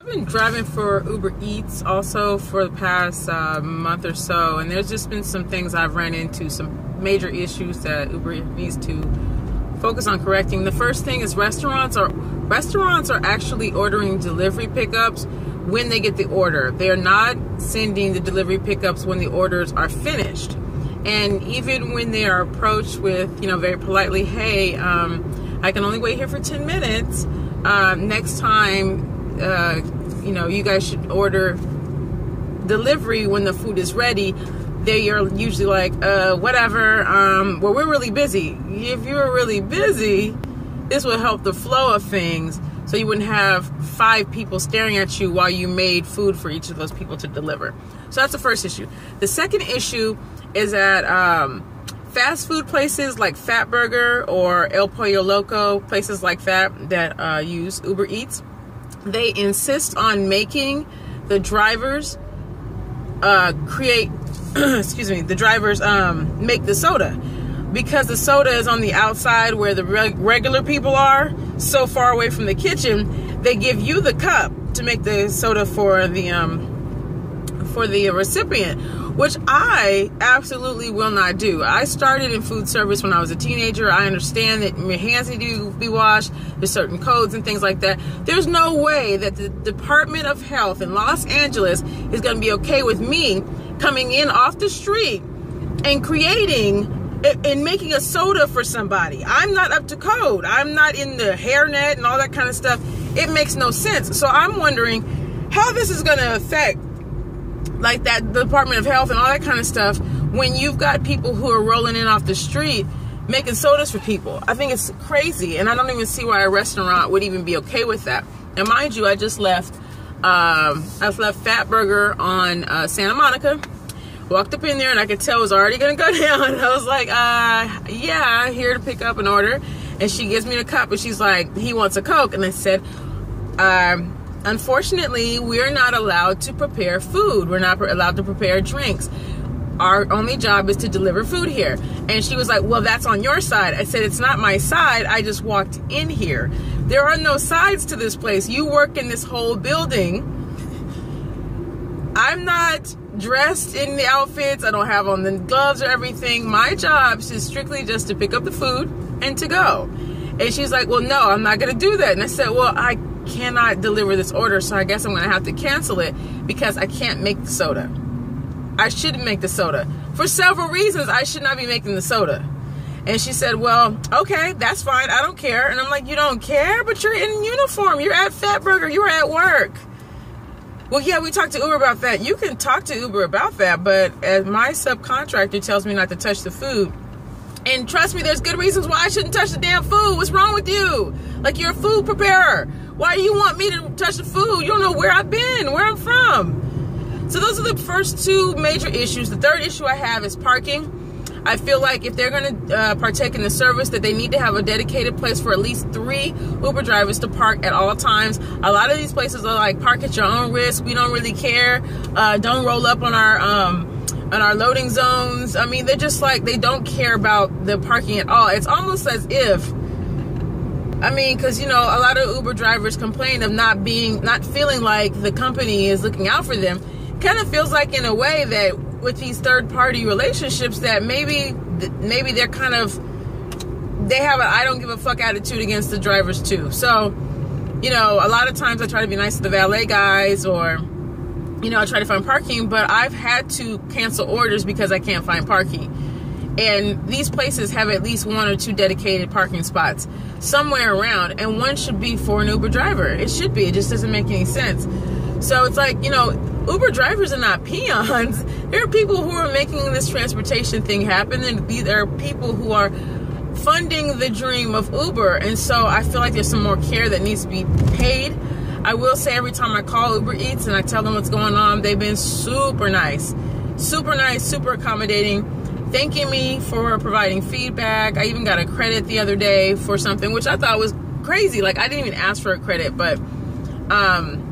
been driving for Uber Eats also for the past month or so, and there's just been some things I've ran into, some major issues that Uber needs to focus on correcting. The first thing is restaurants are actually ordering delivery pickups when they get the order. They're not sending the delivery pickups when the orders are finished. And even when they are approached with, very politely, hey, I can only wait here for 10 minutes. Next time, you guys should order delivery when the food is ready. They are usually like, whatever, well, we're really busy. If you were really busy, this would help the flow of things, so you wouldn't have 5 people staring at you while you made food for each of those people to deliver. So that's the first issue. The second issue is that fast food places like Fatburger or El Pollo Loco, places like that use Uber Eats, they insist on making the drivers make the soda, because the soda is on the outside where the regular people are, so far away from the kitchen. They give you the cup to make the soda for the recipient, which I absolutely will not do. I started in food service when I was a teenager. I understand that your hands need to be washed. There's certain codes and things like that. There's no way that the Department of Health in Los Angeles is going to be okay with me coming in off the street and creating and making a soda for somebody. I'm not up to code. I'm not in the hairnet and all that kind of stuff. It makes no sense. So I'm wondering how this is going to affect like that, the Department of Health and all that kind of stuff, when you've got people who are rolling in off the street making sodas for people. I think it's crazy, and I don't even see why a restaurant would even be okay with that. Now, mind you, I just left Fatburger on Santa Monica. Walked up in there, and I could tell it was already going to go down. I was like, yeah, here to pick up an order. And she gives me the cup, and she's like, he wants a Coke. And I said, unfortunately, we're not allowed to prepare food. We're not allowed to prepare drinks. Our only job is to deliver food here. And she was like, well, that's on your side. I said, it's not my side. I just walked in here. There are no sides to this place. You work in this whole building. I'm not dressed in the outfits. I don't have on the gloves or everything. My job is strictly just to pick up the food and to go. And she's like, well, no, I'm not going to do that. And I said, well, I cannot deliver this order, so I guess I'm going to have to cancel it because I can't make the soda. I shouldn't make the soda. For several reasons, I should not be making the soda. And she said, well, okay, that's fine. I don't care. And I'm like, you don't care? But you're in uniform. You're at Fatburger. You were at work. Well, yeah, we talked to Uber about that. You can talk to Uber about that, but as my subcontractor tells me not to touch the food. And trust me, there's good reasons why I shouldn't touch the damn food. What's wrong with you? Like, you're a food preparer. Why do you want me to touch the food? You don't know where I've been, where I'm from. So those are the first 2 major issues. The third issue I have is parking. I feel like if they're going to partake in the service, that they need to have a dedicated place for at least 3 Uber drivers to park at all times. A lot of these places are like, park at your own risk. We don't really care. Don't roll up on our loading zones. I mean, they're just like, they don't care about the parking at all. It's almost as if, I mean, because, a lot of Uber drivers complain of not feeling like the company is looking out for them. Kind of feels like, in a way, that with these third-party relationships, that maybe they're kind of, they have an I don't give a fuck attitude against the drivers too. So, a lot of times I try to be nice to the valet guys, or I try to find parking, but I've had to cancel orders because I can't find parking. And these places have at least 1 or 2 dedicated parking spots somewhere around, and one should be for an Uber driver. It should be. It just doesn't make any sense. So it's like, Uber drivers are not peons. There are people who are making this transportation thing happen, and there are people who are funding the dream of Uber. And so I feel like there's some more care that needs to be paid. I will say, every time I call Uber Eats and I tell them what's going on, they've been super nice, super accommodating, thanking me for providing feedback. I even got a credit the other day for something, which I thought was crazy. Like, I didn't even ask for a credit, but